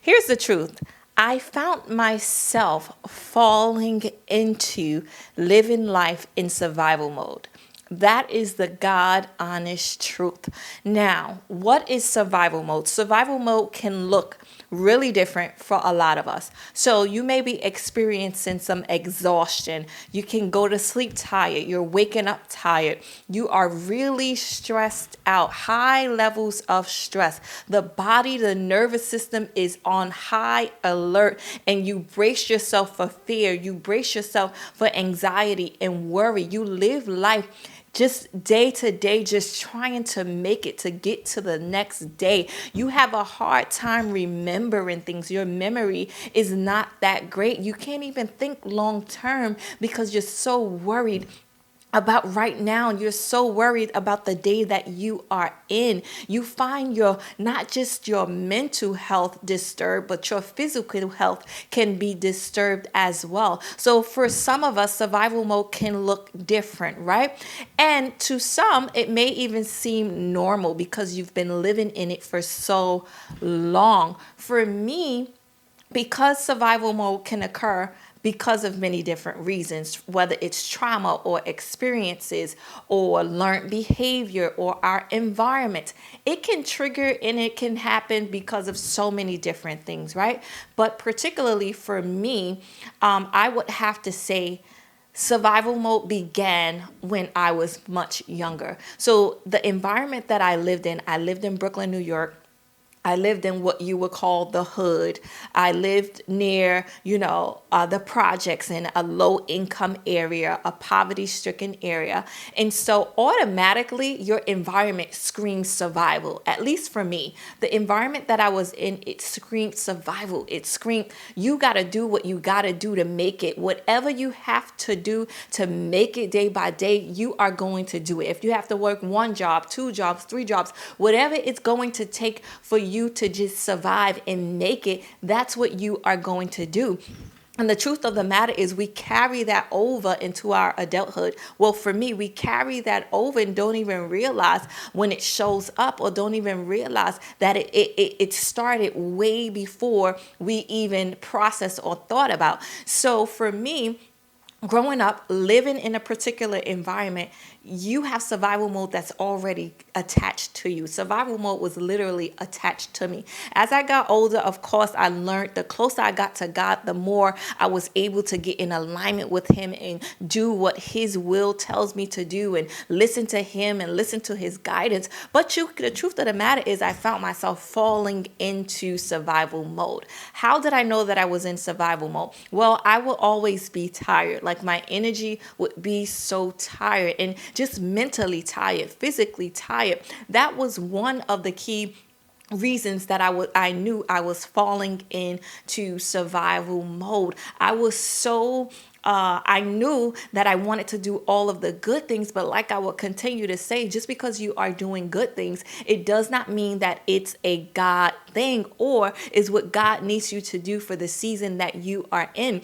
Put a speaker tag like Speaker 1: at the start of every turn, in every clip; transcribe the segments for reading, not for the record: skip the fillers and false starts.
Speaker 1: Here's the truth. I found myself falling into living life in survival mode. That is the God honest truth. Now, what is survival mode? Survival mode can look really different for a lot of us. So you may be experiencing some exhaustion. You can go to sleep tired. You're waking up tired. You are really stressed out, high levels of stress. The body, the nervous system is on high alert, and you brace yourself for fear. You brace yourself for anxiety and worry. You live life just day to day, just trying to make it to get to the next day. You have a hard time remembering things. Your memory is not that great. You can't even think long term because you're so worried about right now. You're so worried about the day that you are in. You find your not just your mental health disturbed, but your physical health can be disturbed as well. So for some of us, survival mode can look different, right? And to some, it may even seem normal because you've been living in it for so long. For me, because survival mode can occur because of many different reasons, whether it's trauma or experiences or learned behavior or our environment, it can trigger and it can happen because of so many different things, right? But particularly for me, I would have to say survival mode began when I was much younger. So the environment that I lived in Brooklyn, New York. I lived in what you would call the hood. I lived near, the projects in a low income area, a poverty stricken area. And so automatically your environment screams survival, at least for me. The environment that I was in, it screamed survival. It screamed, you got to do what you got to do to make it. Whatever you have to do to make it day by day, you are going to do it. If you have to work one job, two jobs, three jobs, whatever it's going to take for you to just survive and make it, that's what you are going to do. And the truth of the matter is we carry that over into our adulthood. Well, for me, we carry that over and don't even realize when it shows up, or don't even realize that it started way before we even processed or thought about. So for me, growing up, living in a particular environment, you have survival mode that's already attached to you. Survival mode was literally attached to me. As I got older, of course, I learned the closer I got to God, the more I was able to get in alignment with Him and do what His will tells me to do and listen to Him and listen to His guidance. But the truth of the matter is I found myself falling into survival mode. How did I know that I was in survival mode? Well, I will always be tired. Like my energy would be so tired and just mentally tired, physically tired. That was one of the key reasons that I knew I was falling into survival mode. I was so I knew that I wanted to do all of the good things, but like I will continue to say, just because you are doing good things, it does not mean that it's a God thing or is what God needs you to do for the season that you are in.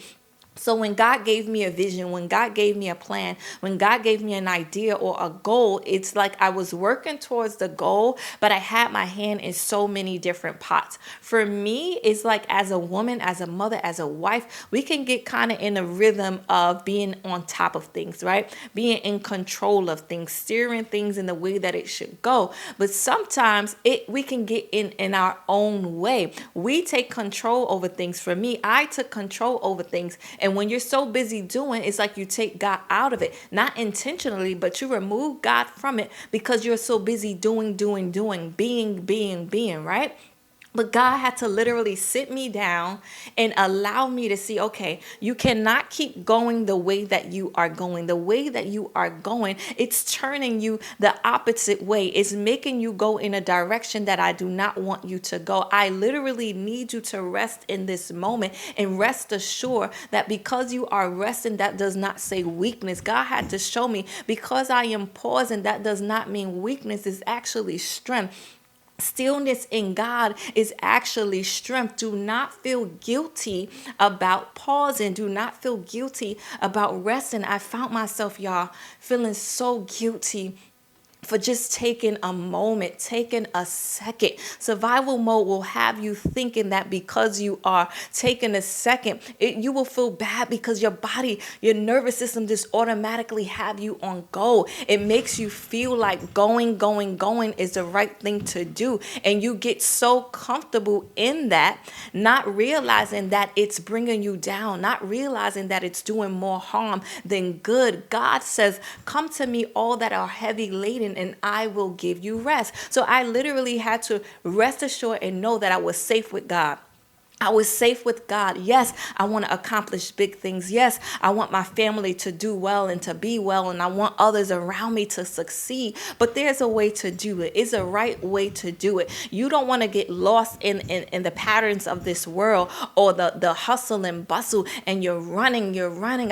Speaker 1: So when God gave me a vision, when God gave me a plan, when God gave me an idea or a goal, it's like I was working towards the goal, but I had my hand in so many different pots. For me, it's like as a woman, as a mother, as a wife, we can get kind of in a rhythm of being on top of things, right? Being in control of things, steering things in the way that it should go. But sometimes we can get in our own way. We take control over things. For me, I took control over things. And when you're so busy doing, it's like you take God out of it, not intentionally, but you remove God from it because you're so busy doing, being, right? But God had to literally sit me down and allow me to see, okay, you cannot keep going the way that you are going. The way that you are going, it's turning you the opposite way. It's making you go in a direction that I do not want you to go. I literally need you to rest in this moment and rest assured that because you are resting, that does not say weakness. God had to show me because I am pausing, that does not mean weakness. It's actually strength. Stillness in God is actually strength. Do not feel guilty about pausing. Do not feel guilty about resting. I found myself, y'all, feeling so guilty for just taking a moment, taking a second. Survival mode will have you thinking that because you are taking a second, you will feel bad because your body, your nervous system just automatically have you on go. It makes you feel like going is the right thing to do. And you get so comfortable in that, not realizing that it's bringing you down, not realizing that it's doing more harm than good. God says, come to me all that are heavy laden and I will give you rest. So I literally had to rest assured and know that I was safe with God. I was safe with God. Yes, I want to accomplish big things. Yes, I want my family to do well and to be well, and I want others around me to succeed. But there's a way to do it. It's a right way to do it. You don't want to get lost in the patterns of this world or the hustle and bustle, and you're running.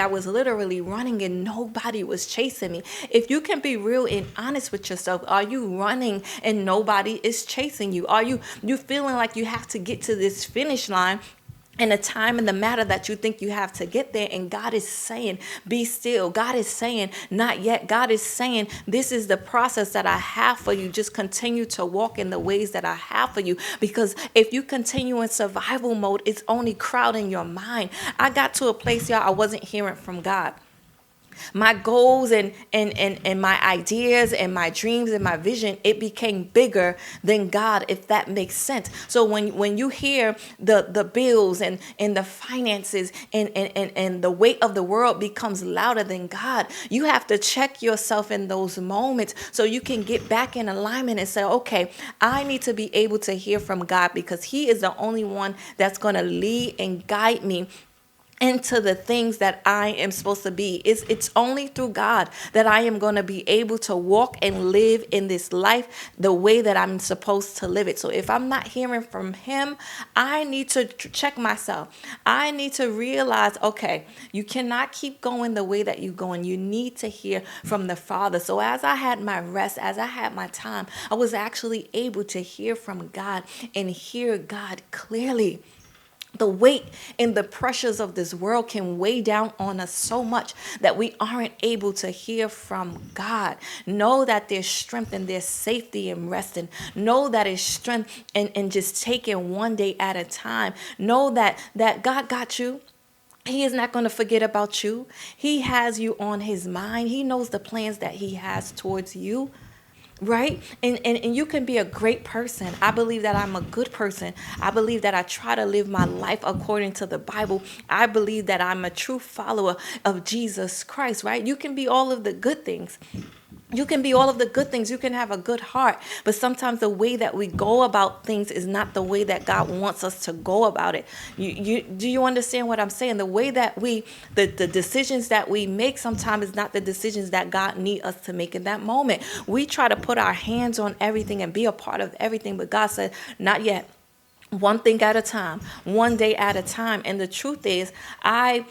Speaker 1: I was literally running and nobody was chasing me. If you can be real and honest with yourself, are you running and nobody is chasing you? Are you feeling like you have to get to this finish line in the time and the matter that you think you have to get there? And God is saying, be still. God is saying, not yet. God is saying, this is the process that I have for you. Just continue to walk in the ways that I have for you. Because if you continue in survival mode, it's only crowding your mind. I got to a place, y'all, I wasn't hearing from God. My goals and my ideas and my dreams and my vision, it became bigger than God, if that makes sense. So when you hear the bills and the finances and the weight of the world becomes louder than God, you have to check yourself in those moments so you can get back in alignment and say, okay, I need to be able to hear from God because He is the only one that's going to lead and guide me into the things that I am supposed to be. It's only through God that I am going to be able to walk and live in this life the way that I'm supposed to live it. So if I'm not hearing from Him, I need to check myself. I need to realize, okay, you cannot keep going the way that you're going. You need to hear from the Father. So as I had my rest, as I had my time, I was actually able to hear from God and hear God clearly. The weight and the pressures of this world can weigh down on us so much that we aren't able to hear from God. Know that there's strength and there's safety in resting. Know that it's strength and just taking one day at a time. Know that God got you. He is not going to forget about you. He has you on His mind. He knows the plans that He has towards you. Right? And you can be a great person. I believe that I'm a good person. I believe that I try to live my life according to the Bible. I believe that I'm a true follower of Jesus Christ, right? You can be all of the good things. You can be all of the good things. You can have a good heart. But sometimes the way that we go about things is not the way that God wants us to go about it. Do you understand what I'm saying? The way that the decisions that we make sometimes is not the decisions that God needs us to make in that moment. We try to put our hands on everything and be a part of everything. But God said, not yet. One thing at a time, one day at a time. And the truth is, I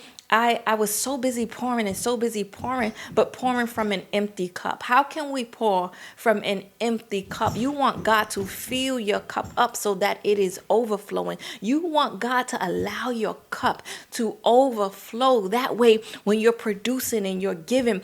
Speaker 1: was so busy pouring, but pouring from an empty cup. How can we pour from an empty cup? You want God to fill your cup up so that it is overflowing. You want God to allow your cup to overflow. That way, when you're producing and you're giving,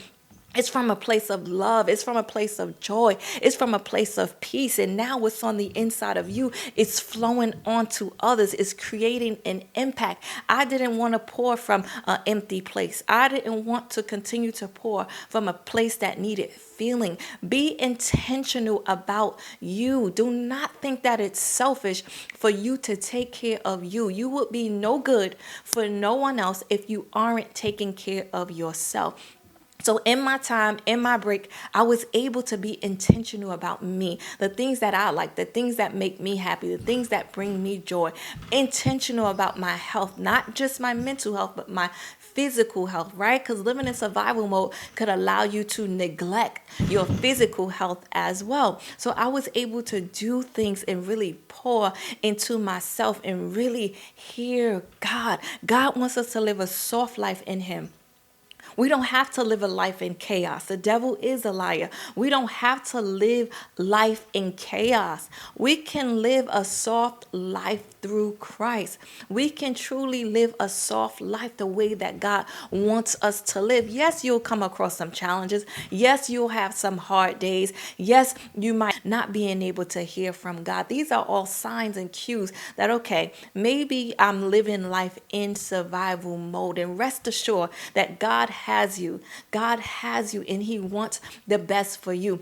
Speaker 1: it's from a place of love. It's from a place of joy. It's from a place of peace. And now what's on the inside of you, it's flowing onto others. It's creating an impact. I didn't want to pour from an empty place. I didn't want to continue to pour from a place that needed feeling. Be intentional about you. Do not think that it's selfish for you to take care of you. You would be no good for no one else if you aren't taking care of yourself. So in my time, in my break, I was able to be intentional about me, the things that I like, the things that make me happy, the things that bring me joy, intentional about my health, not just my mental health, but my physical health, right? Because living in survival mode could allow you to neglect your physical health as well. So I was able to do things and really pour into myself and really hear God. God wants us to live a soft life in Him. We don't have to live a life in chaos. The devil is a liar. We don't have to live life in chaos. We can live a soft life through Christ. We can truly live a soft life the way that God wants us to live. Yes, you'll come across some challenges. Yes, you'll have some hard days. Yes, you might not being able to hear from God. These are all signs and cues that, okay, maybe I'm living life in survival mode. And rest assured that God has you. God has you, and He wants the best for you.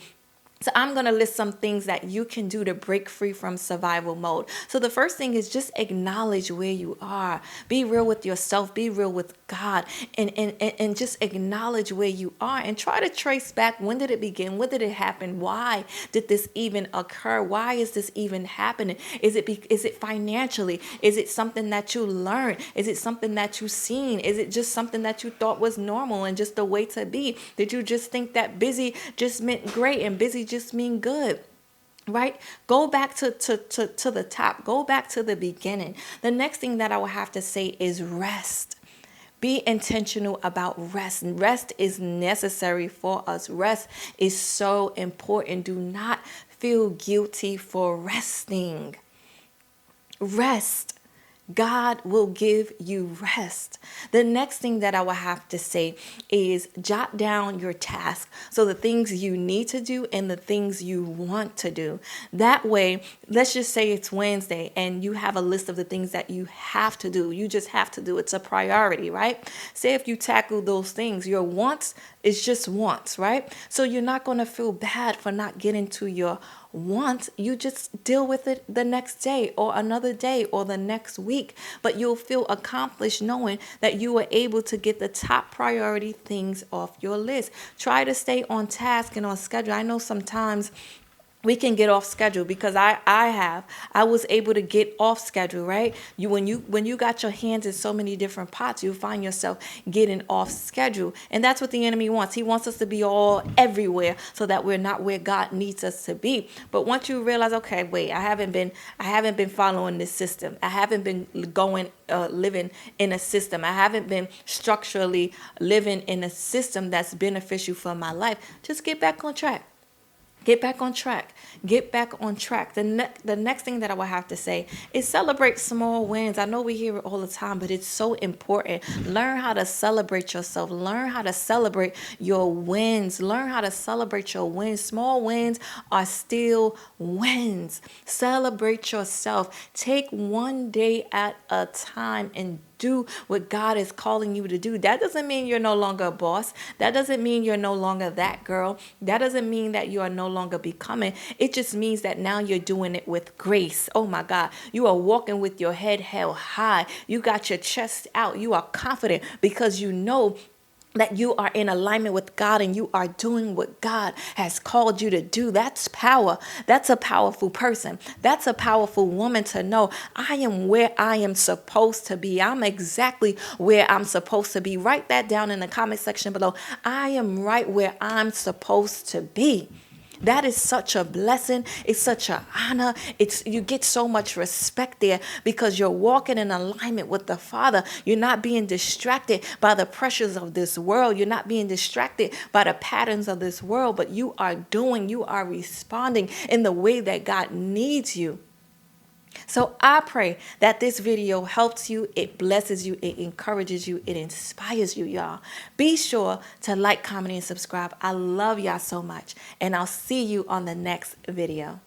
Speaker 1: So I'm going to list some things that you can do to break free from survival mode. So the first thing is just acknowledge where you are. Be real with yourself. Be real with God. And just acknowledge where you are and try to trace back. When did it begin? When did it happen? Why did this even occur? Why is this even happening? Is it financially? Is it something that you learned? Is it something that you've seen? Is it just something that you thought was normal and just the way to be? Did you just think that busy just meant great and busy just mean good? Right? Go back to the top. Go back to the beginning. The next thing that I will have to say is rest. Be intentional about rest. Rest is necessary for us. Rest is so important. Do not feel guilty for resting. Rest. God will give you rest. The next thing that I will have to say is jot down your task. So the things you need to do and the things you want to do. That way, let's just say it's Wednesday and you have a list of the things that you have to do. You just have to do. It's a priority, right? Say if you tackle those things, your wants is just wants, right? So you're not going to feel bad for not getting to your wants. You just deal with it the next day or another day or the next week, but you'll feel accomplished knowing that you were able to get the top priority things off your list. Try to stay on task and on schedule. I know sometimes we can get off schedule because I was able to get off schedule, right? When you got your hands in so many different pots, you find yourself getting off schedule. And that's what the enemy wants. He wants us to be all everywhere so that we're not where God needs us to be. But once you realize, okay, wait, I haven't been following this system. I haven't been living in a system. I haven't been structurally living in a system that's beneficial for my life. Just get back on track. Get back on track. Get back on track. The next thing that I will have to say is celebrate small wins. I know we hear it all the time, but it's so important. Learn how to celebrate yourself. Learn how to celebrate your wins. Learn how to celebrate your wins. Small wins are still wins. Celebrate yourself. Take one day at a time and do what God is calling you to do. That doesn't mean you're no longer a boss. That doesn't mean you're no longer that girl. That doesn't mean that you are no longer becoming. It just means that now you're doing it with grace. Oh my God. You are walking with your head held high. You got your chest out. You are confident because you know that you are in alignment with God and you are doing what God has called you to do. That's power. That's a powerful person. That's a powerful woman to know I am where I am supposed to be. I'm exactly where I'm supposed to be. Write that down in the comment section below. I am right where I'm supposed to be. That is such a blessing. It's such an honor. You get so much respect there because you're walking in alignment with the Father. You're not being distracted by the pressures of this world. You're not being distracted by the patterns of this world, but you are responding in the way that God needs you. So I pray that this video helps you, it blesses you, it encourages you, it inspires you, y'all. Be sure to like, comment, and subscribe. I love y'all so much, and I'll see you on the next video.